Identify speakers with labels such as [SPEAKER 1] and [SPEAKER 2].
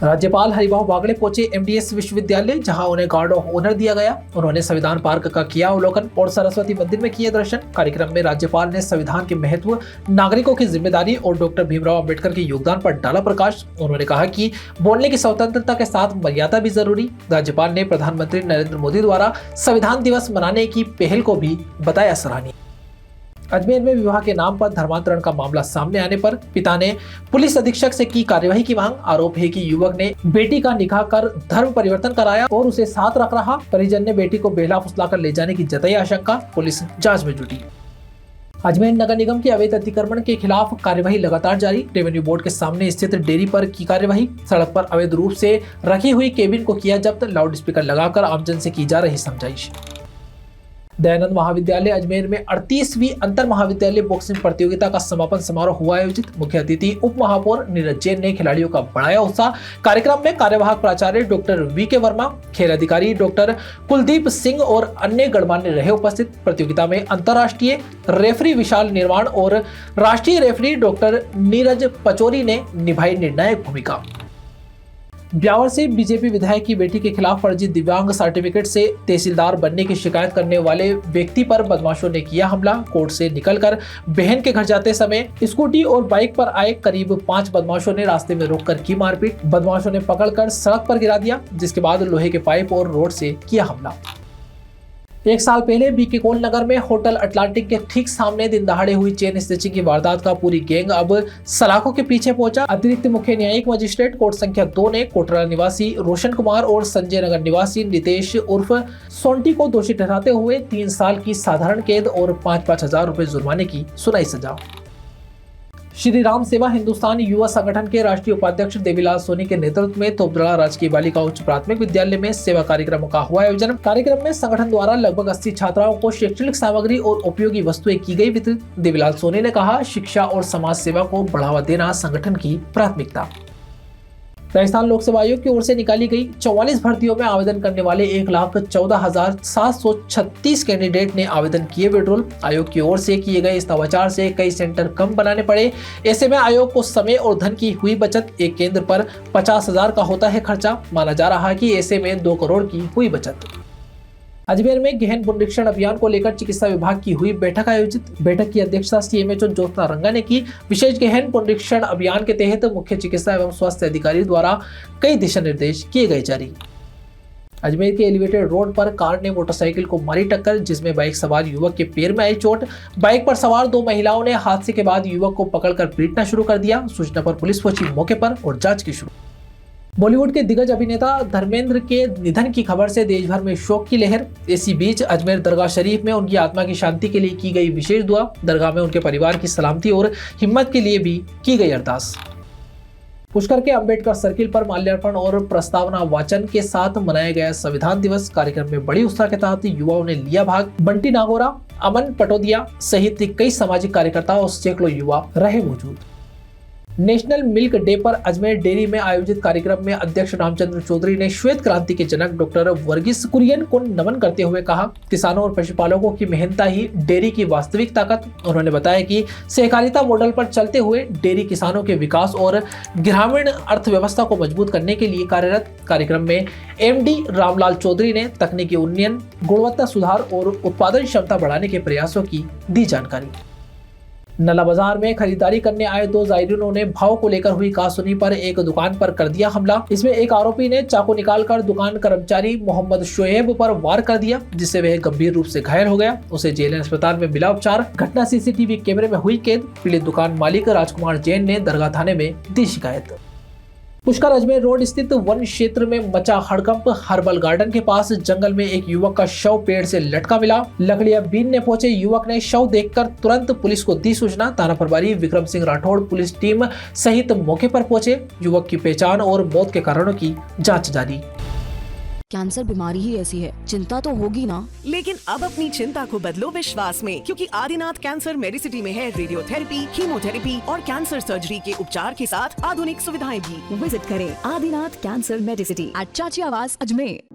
[SPEAKER 1] राज्यपाल हरिभाऊ बागड़े पहुंचे एमडीएस विश्वविद्यालय, जहां उन्हें गार्ड ऑफ ऑनर दिया गया। उन्होंने संविधान पार्क का किया अवलोकन और सरस्वती मंदिर में किए दर्शन। कार्यक्रम में राज्यपाल ने संविधान के महत्व, नागरिकों की जिम्मेदारी और डॉक्टर भीमराव अंबेडकर के योगदान पर डाला प्रकाश। उन्होंने कहा कि बोलने की स्वतंत्रता के साथ मर्यादा भी जरूरी। राज्यपाल ने प्रधानमंत्री नरेंद्र मोदी द्वारा संविधान दिवस मनाने की पहल को भी बताया सराहनीय। अजमेर में विवाह के नाम पर धर्मांतरण का मामला सामने आने पर पिता ने पुलिस अधीक्षक से की कार्यवाही की मांग। आरोप है कि युवक ने बेटी का निकाह कर धर्म परिवर्तन कराया और उसे साथ रख रहा। परिजन ने बेटी को बेला फुसलाकर ले जाने की जताई आशंका। पुलिस जांच में जुटी। अजमेर नगर निगम के अवैध अतिक्रमण के खिलाफ कार्यवाही लगातार जारी। रेवेन्यू बोर्ड के सामने स्थित डेयरी पर की कार्यवाही। सड़क पर अवैध रूप से रखी हुई केबिन को किया जब्त। लाउड स्पीकर लगाकर आमजन से की जा रही समझाइश। दयानंद महाविद्यालय अजमेर में 38वीं अंतर महाविद्यालय बॉक्सिंग प्रतियोगिता का समापन समारोह हुआ आयोजित। मुख्य अतिथि उप महापौर नीरज जैन ने खिलाड़ियों का बढ़ाया उत्साह। कार्यक्रम में कार्यवाहक प्राचार्य डॉक्टर वीके वर्मा, खेल अधिकारी डॉक्टर कुलदीप सिंह और अन्य गणमान्य रहे उपस्थित। प्रतियोगिता में अंतर्राष्ट्रीय रेफरी विशाल निर्माण और राष्ट्रीय रेफरी डॉक्टर नीरज पचौरी ने निभाई निर्णायक भूमिका। ब्यावर से बीजेपी विधायक की बेटी के खिलाफ फर्जी दिव्यांग सर्टिफिकेट से तहसीलदार बनने की शिकायत करने वाले व्यक्ति पर बदमाशों ने किया हमला। कोर्ट से निकलकर बहन के घर जाते समय स्कूटी और बाइक पर आए करीब 5 बदमाशों ने रास्ते में रोककर की मारपीट। बदमाशों ने पकड़कर सड़क पर गिरा दिया, जिसके बाद लोहे के पाइप और रोड से किया हमला। 1 साल पहले बीके कोल नगर में होटल अटलांटिक के ठीक सामने दिन दहाड़े हुई चेन स्नैचिंग की वारदात का पूरी गैंग अब सलाखों के पीछे पहुंचा। अतिरिक्त मुख्य न्यायिक मजिस्ट्रेट कोर्ट संख्या 2 ने कोटरा निवासी रोशन कुमार और संजय नगर निवासी नितेश उर्फ सोंटी को दोषी ठहराते हुए 3 साल की साधारण कैद और 5-5 हजार रुपए जुर्माने की सुनाई सजा। श्री राम सेवा हिंदुस्तान युवा संगठन के राष्ट्रीय उपाध्यक्ष देवीलाल सोनी के नेतृत्व में तोपदड़ा राजकीय बालिका उच्च प्राथमिक विद्यालय में सेवा कार्यक्रमों का हुआ आयोजन। कार्यक्रम में संगठन द्वारा लगभग 80 छात्राओं को शैक्षणिक सामग्री और उपयोगी वस्तुएं की गई वितरित। देवीलाल सोनी ने कहा, शिक्षा और समाज सेवा को बढ़ावा देना संगठन की प्राथमिकता। राजस्थान लोक सेवा आयोग की ओर से निकाली गई 44 भर्तियों में आवेदन करने वाले 1,14,736 कैंडिडेट ने आवेदन किए विड्रॉल। आयोग की ओर से किए गए इस नवाचार से कई सेंटर कम बनाने पड़े। ऐसे में आयोग को समय और धन की हुई बचत। एक केंद्र पर 50,000 का होता है खर्चा। माना जा रहा है कि ऐसे में 2 करोड़ की हुई बचत। अजमेर में गहन पुनरीक्षण अभियान को लेकर चिकित्सा विभाग की हुई बैठक आयोजित। बैठक की अध्यक्षता सीएमएचओ ज्योत्सना रंगा ने की। विशेष गहन पुनरीक्षण अभियान के तहत मुख्य चिकित्सा एवं स्वास्थ्य अधिकारी द्वारा कई दिशा निर्देश किए गए जारी। अजमेर के एलिवेटेड रोड पर कार ने मोटरसाइकिल को मारी टक्कर, जिसमें बाइक सवार युवक के पैर में आई चोट। बाइक पर सवार 2 महिलाओं ने हादसे के बाद युवक को पकड़कर पीटना शुरू कर दिया। सूचना पर पुलिस पहुंची मौके पर और जांच की शुरू। बॉलीवुड के दिग्गज अभिनेता धर्मेंद्र के निधन की खबर से देश भर में शोक की लहर। इसी बीच अजमेर दरगाह शरीफ में उनकी आत्मा की शांति के लिए की गई विशेष दुआ। दरगाह में उनके परिवार की सलामती और हिम्मत के लिए भी की गई अरदास। पुष्कर के अंबेडकर सर्किल पर माल्यार्पण और प्रस्तावना वाचन के साथ मनाया गया संविधान दिवस। कार्यक्रम में बड़ी उत्साह के साथ युवाओं ने लिया भाग। बंटी नागोरा, अमन पटोदिया सहित कई सामाजिक कार्यकर्ता और सैकड़ों युवा रहे मौजूद। नेशनल मिल्क डे पर अजमेर डेयरी में आयोजित कार्यक्रम में अध्यक्ष रामचंद्र चौधरी ने श्वेत क्रांति के जनक डॉक्टर वर्गीस कुरियन को नमन करते हुए कहा, किसानों और पशुपालकों की मेहनता ही डेयरी की वास्तविक ताकत। उन्होंने बताया कि सहकारिता मॉडल पर चलते हुए डेयरी किसानों के विकास और ग्रामीण अर्थव्यवस्था को मजबूत करने के लिए कार्यरत। कार्यक्रम में एमडी रामलाल चौधरी ने तकनीकी उन्नयन, गुणवत्ता सुधार और उत्पादन क्षमता बढ़ाने के प्रयासों की दी जानकारी। नला बाजार में खरीदारी करने आए 2 जायरीनों ने भाव को लेकर हुई कहासुनी पर एक दुकान पर कर दिया हमला। इसमें एक आरोपी ने चाकू निकालकर दुकान कर्मचारी मोहम्मद शोएब पर वार कर दिया, जिससे वह गंभीर रूप से घायल हो गया। उसे जेल अस्पताल में मिला उपचार। घटना सीसीटीवी कैमरे में हुई कैद। पीड़ित दुकान मालिक राजकुमार जैन ने दरगाह थाने में दी शिकायत। पुष्कर अजमेर रोड स्थित वन क्षेत्र में मचा हड़कंप। हर्बल गार्डन के पास जंगल में एक युवक का शव पेड़ से लटका मिला। लकड़ियां बीनने पहुंचे युवक ने शव देखकर तुरंत पुलिस को दी सूचना। थाना प्रभारी विक्रम सिंह राठौड़ पुलिस टीम सहित मौके पर पहुंचे। युवक की पहचान और मौत के कारणों की जांच जारी।
[SPEAKER 2] कैंसर बीमारी ही ऐसी है, चिंता तो होगी ना।
[SPEAKER 3] लेकिन अब अपनी चिंता को बदलो विश्वास में, क्योंकि आदिनाथ कैंसर मेडिसिटी में है रेडियोथेरेपी, कीमोथेरेपी और कैंसर सर्जरी के उपचार के साथ आधुनिक सुविधाएं भी।
[SPEAKER 4] विजिट करें आदिनाथ कैंसर मेडिसिटी एट चाची आवास अजमेर।